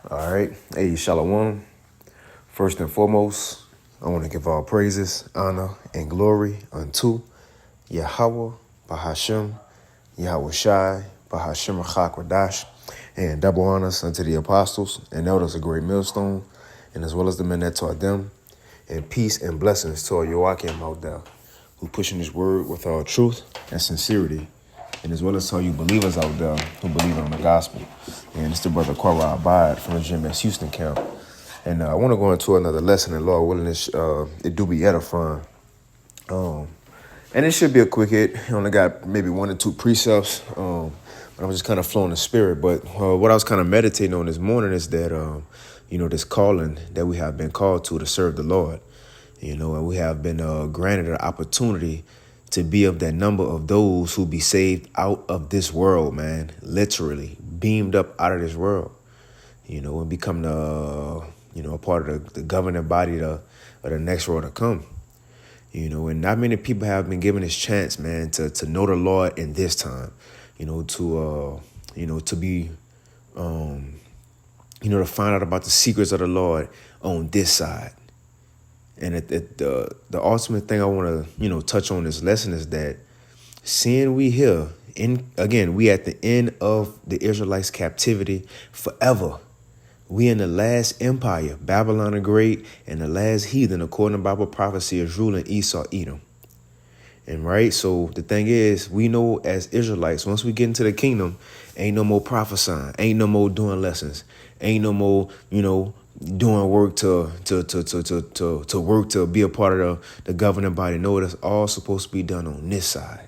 All right. Hey, Shalom. First and foremost, I want to give all praises, honor, and glory unto Yahweh, Bahashem, Yahweh Shai, Bahashem Rachak and double honors unto the apostles and elders of Great Millstone, and as well as the men that taught them, and peace and blessings to our Joachim out there, who pushing his word with all truth and sincerity, and as well as to all you believers out there who believe on the gospel. And it's the brother Quara Abad from the GMS Houston camp. And I want to go into another lesson in Lord willing. It do be edifying. And it should be a quick hit. I only got maybe 1 or 2 precepts. But I'm just kind of flowing the spirit. But what I was kind of meditating on this morning is that, this calling that we have been called to serve the Lord, and we have been granted an opportunity to be of that number of those who be saved out of this world, man, literally beamed up out of this world, and become a part of the governing body of the next world to come. And not many people have been given this chance, man, to know the Lord in this time, to be, to find out about the secrets of the Lord on this side. And the ultimate thing I want to, touch on this lesson is that seeing we here, we at the end of the Israelites' captivity forever. We in the last empire, Babylon the Great, and the last heathen, according to Bible prophecy, is ruling Esau, Edom. And right, so the thing is, we know as Israelites, once we get into the kingdom, ain't no more prophesying, ain't no more doing lessons, ain't no more, doing work to work to be a part of the governing body. No, that's all supposed to be done on this side.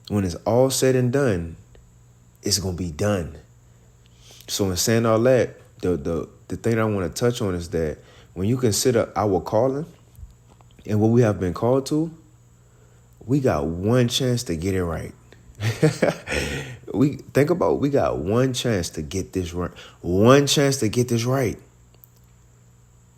When it's all said and done, it's gonna be done. So in saying all that, the thing I want to touch on is that when you consider our calling and what we have been called to, we got one chance to get it right. We got one chance to get this right. One chance to get this right.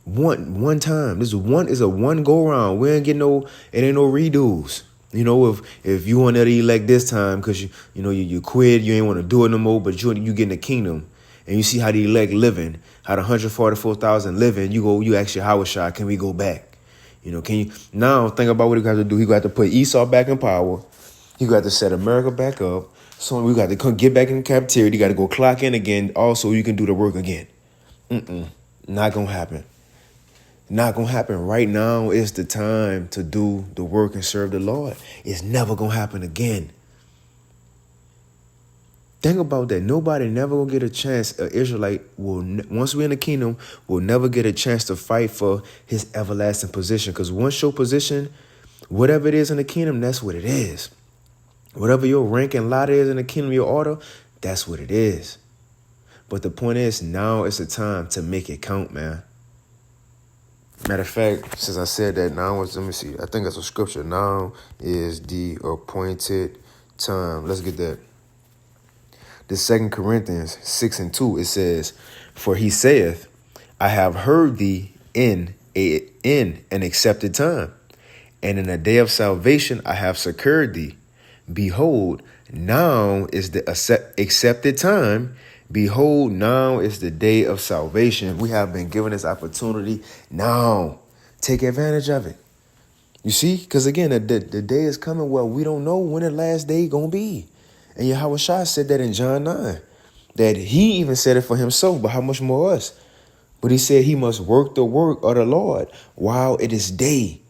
One time. This is a one go round. We ain't get it ain't no redos. If you want to elect this time because you quit, you ain't want to do it no more, but you get in the kingdom and you see how the elect living, how the 144,000 living, you ask your Howard Shah, can we go back? Can you now think about what he got to do? He got to put Esau back in power. He got to set America back up. So we got to come get back in captivity. You got to go clock in again. Also, you can do the work again. Not gonna happen. Not gonna happen. Right now is the time to do the work and serve the Lord. It's never gonna happen again. Think about that. Nobody never gonna get a chance. An Israelite once we're in the kingdom, will never get a chance to fight for his everlasting position. Because once your position, whatever it is in the kingdom, that's what it is. Whatever your rank and lot is in the kingdom, your order, that's what it is. But the point is, now is the time to make it count, man. Matter of fact, since I said that, let me see. I think that's a scripture. Now is the appointed time. Let's get that. The 2 Corinthians 6:2, it says, for he saith, I have heard thee in an accepted time, and in a day of salvation I have succored thee. Behold, now is the accepted time. Behold, now is the day of salvation. We have been given this opportunity now. Take advantage of it. You see? Because again, the day is coming where we don't know when the last day going to be. And Yahweh Shai said that in John 9. That he even said it for himself, but how much more us? But he said he must work the work of the Lord while it is day.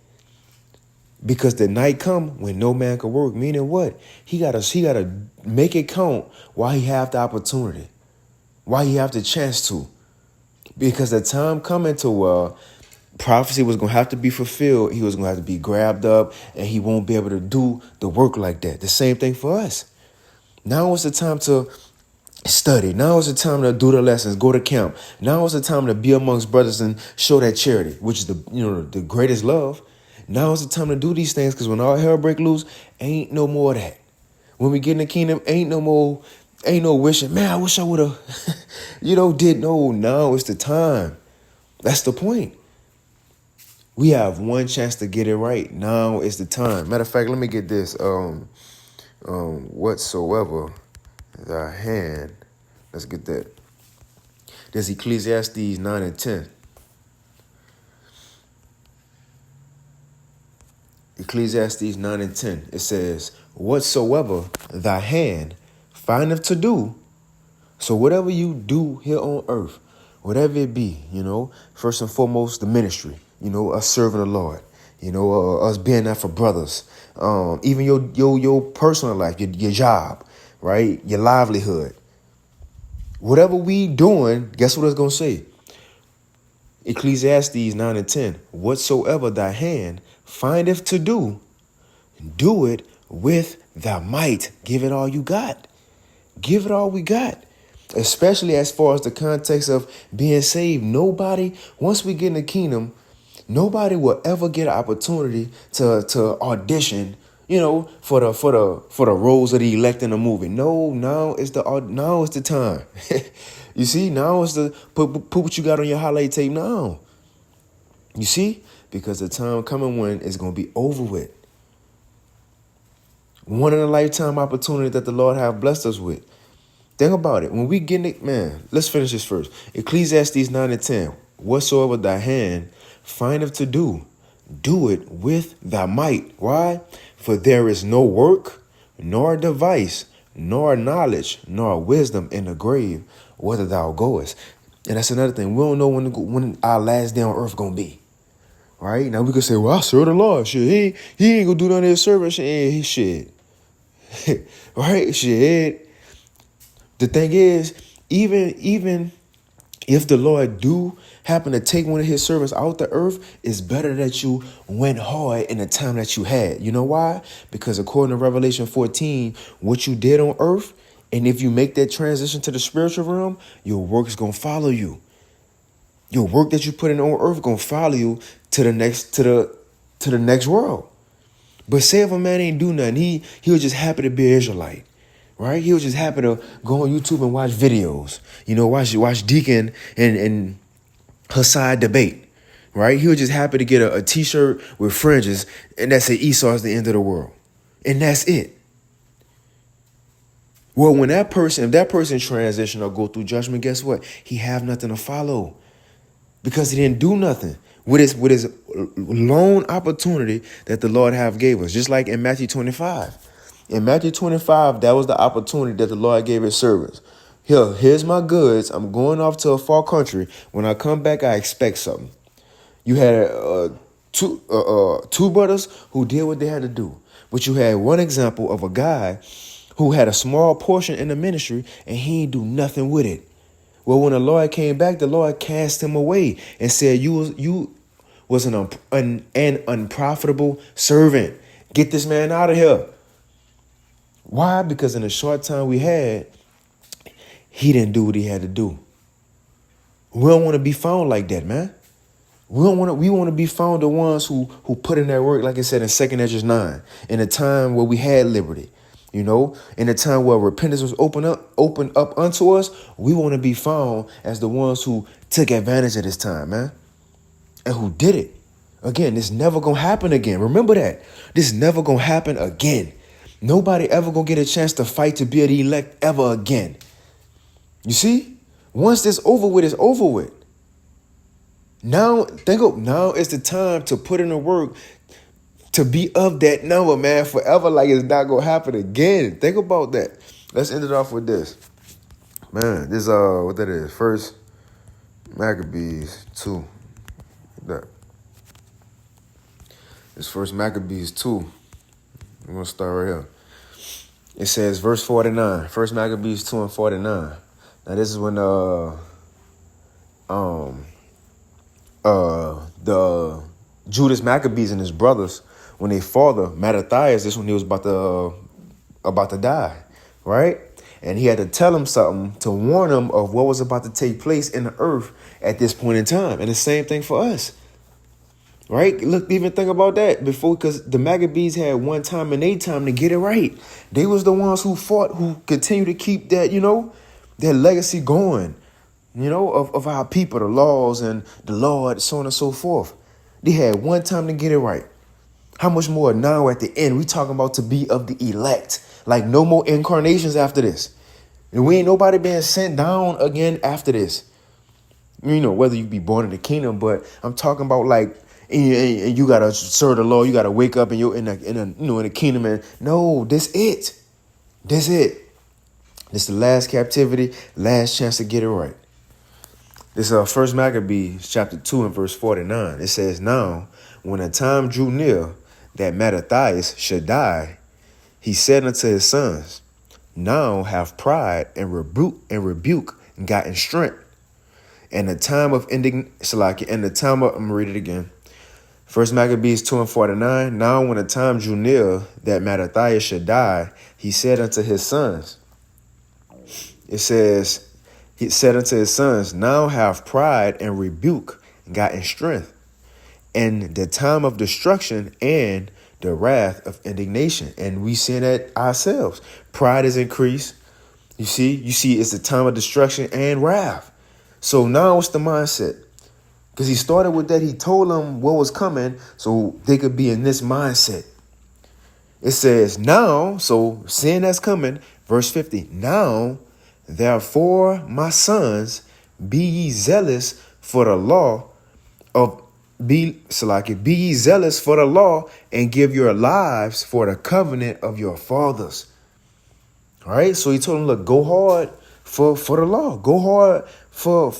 Because the night come when no man can work. Meaning what? He gotta make it count while he have the opportunity. While he have the chance to. Because the time coming to prophecy was going to have to be fulfilled. He was going to have to be grabbed up and he won't be able to do the work like that. The same thing for us. Now is the time to study. Now is the time to do the lessons, go to camp. Now is the time to be amongst brothers and show that charity, which is the greatest love. Now is the time to do these things because when all hell break loose, ain't no more of that. When we get in the kingdom, ain't no wishing, man, I wish I would have, did. No, now it's the time. That's the point. We have one chance to get it right. Now is the time. Matter of fact, let me get this. Whatsoever thy hand. Let's get that. There's Ecclesiastes 9 and 10. Ecclesiastes 9 and 10. It says, whatsoever thy hand findeth to do. So whatever you do here on earth, whatever it be, first and foremost, the ministry, us serving the Lord, us being there for brothers, even your personal life, your job, right? Your livelihood. Whatever we doing, guess what it's going to say? Ecclesiastes 9 and 10. Whatsoever thy hand findeth to do, do it with thy might. Give it all you got. Give it all we got. Especially as far as the context of being saved. Nobody, once we get in the kingdom, nobody will ever get an opportunity to audition, for the roles of the elect in the movie. No, now is the time. You see, now is the put what you got on your highlight tape now. You see, because the time coming when it's gonna be over with. One in a lifetime opportunity that the Lord have blessed us with. Think about it. When we get it, man, let's finish this first. Ecclesiastes 9 and 10. Whatsoever thy hand findeth to do, do it with thy might. Why? For there is no work, nor device, nor knowledge, nor wisdom in the grave, whither thou goest. And that's another thing. We don't know when our last day on earth gonna be. Right? Now we could say, well, I serve the Lord. Shit, he ain't gonna do none of his service. Shit. Right? Shit. The thing is, even if the Lord do happen to take one of his servants out the earth, it's better that you went hard in the time that you had. You know why? Because according to Revelation 14, what you did on earth, and if you make that transition to the spiritual realm, your work is going to follow you. Your work that you put in on earth going to follow you to the next world. But say if a man ain't do nothing, he was just happy to be an Israelite. Right? He was just happy to go on YouTube and watch videos. Watch Deacon and Hassad debate. Right? He was just happy to get a t-shirt with fringes and that said Esau is the end of the world. And that's it. Well, if that person transition or go through judgment, guess what? He have nothing to follow. Because he didn't do nothing with his lone opportunity that the Lord have gave us. Just like in Matthew 25. In Matthew 25, that was the opportunity that the Lord gave his servants. Here's my goods. I'm going off to a far country. When I come back, I expect something. You had two brothers who did what they had to do. But you had one example of a guy who had a small portion in the ministry and he ain't do nothing with it. Well, when the Lord came back, the Lord cast him away and said, you was an unprofitable servant. Get this man out of here. Why? Because in the short time we had, he didn't do what he had to do. We don't want to be found like that, man. We want to be found the ones who put in that work, like I said in 2 Ezra 9, in a time where we had liberty, in a time where repentance was opened up unto us. We want to be found as the ones who took advantage of this time, man, and who did it. Again, this never gonna happen again. Remember that. This never gonna happen again. Nobody ever gonna get a chance to fight to be the elect ever again. You see? Once this over with, it's over with. Now is the time to put in the work to be of that number, man, forever, like it's not gonna happen again. Think about that. Let's end it off with this. Man, this what that is. First Maccabees 2. That. It's First Maccabees 2. I'm going to start right here. It says, verse 49. First Maccabees 2 and 49. Now, this is when the Judas Maccabees and his brothers, when their father, Mattathias, this when he was about to die, right? And he had to tell him something to warn him of what was about to take place in the earth at this point in time. And the same thing for us. Right? Look, even think about that before, because the Maccabees had one time in their time to get it right. They was the ones who fought, who continue to keep that, their legacy going, of our people, the laws and the Lord, so on and so forth. They had one time to get it right. How much more now at the end? We talking about to be of the elect. Like no more incarnations after this. And we ain't nobody being sent down again after this. You know, whether you be born in the kingdom, but I'm talking about like, and you gotta serve the Lord. You gotta wake up and you're in the kingdom. And no, this it. This it. This the last captivity, last chance to get it right. This is First Maccabees chapter 2 and verse 49. It says, now, when the time drew near that Mattathias should die, he said unto his sons, now have pride and rebuke gotten strength. And the time of ending, and the time of, I'm going to read it again. First Maccabees 2 and 49. Now when the time drew near that Mattathias should die, he said unto his sons, it says, he said unto his sons, now have pride and rebuke gotten strength, and the time of destruction and the wrath of indignation. And we see that ourselves. Pride is increased. You see it's the time of destruction and wrath. So now what's the mindset? Because he started with that. He told them what was coming so they could be in this mindset. It says now, so seeing that's coming, verse 50, now, therefore, my sons, be ye zealous for the law be ye zealous for the law and give your lives for the covenant of your fathers. All right. So he told them, look, go hard for the law. Go hard for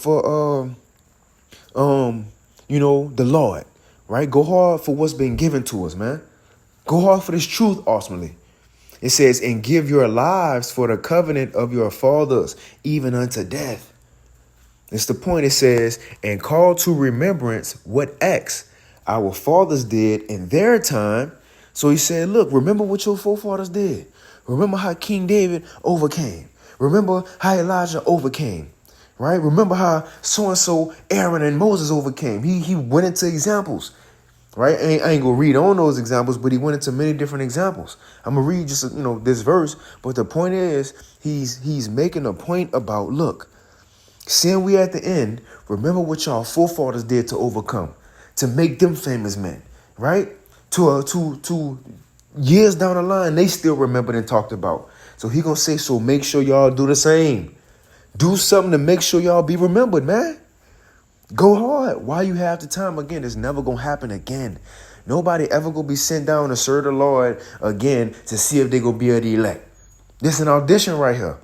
the Lord. Right. Go hard for what's been given to us, man. Go hard for this truth, ultimately. It says, and give your lives for the covenant of your fathers, even unto death. It's the point. It says, and call to remembrance what acts our fathers did in their time. So he said, look, remember what your forefathers did. Remember how King David overcame. Remember how Elijah overcame. Right? Remember how so-and-so Aaron and Moses overcame. He went into examples. Right? I ain't gonna read on those examples, but he went into many different examples. I'm gonna read just this verse, but the point is he's making a point about, look, seeing we at the end, remember what y'all forefathers did to overcome, to make them famous men, right? To years down the line, they still remembered and talked about. So he gonna say, so make sure y'all do the same. Do something to make sure y'all be remembered, man. Go hard while you have the time. Again, it's never going to happen again. Nobody ever going to be sent down to serve the Lord again to see if they going to be the elect. This is an audition right here.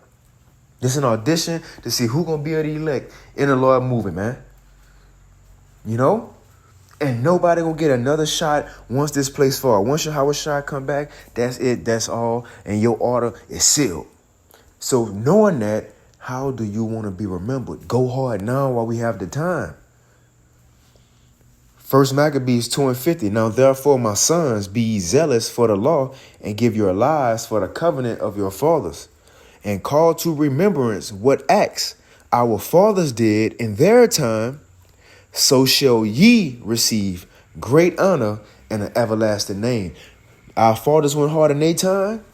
This is an audition to see who going to be the elect in the Lord movement, man. You know? And nobody going to get another shot once this place falls. Once your Howard shot come back, that's it. That's all. And your order is sealed. So knowing that, how do you want to be remembered? Go hard now while we have the time. First Maccabees 2 and 50. Now, therefore, my sons, be ye zealous for the law and give your lives for the covenant of your fathers, and call to remembrance what acts our fathers did in their time, so shall ye receive great honor and an everlasting name. Our fathers went hard in their time,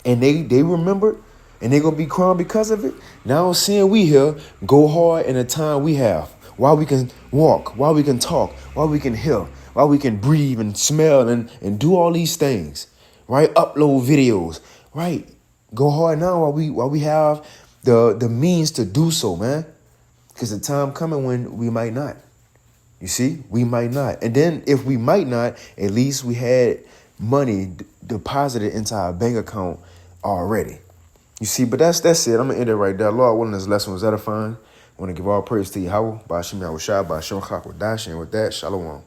and they remembered, and they're going to be crowned because of it. Now seeing we here, go hard in the time we have, while we can walk, while we can talk, while we can hear, while we can breathe and smell and do all these things, right? Upload videos, right? Go hard now while we have the means to do so, man. Because the time coming when we might not. You see, we might not. And then if we might not, at least we had money deposited into our bank account already. You see, but that's it. I'm going to end it right there. Lord willing, this lesson was edifying. I want to give all praise to Yahweh, Ba'ashim Yahushua, Ba'ashim Chak Wadash, and with that, Shalom.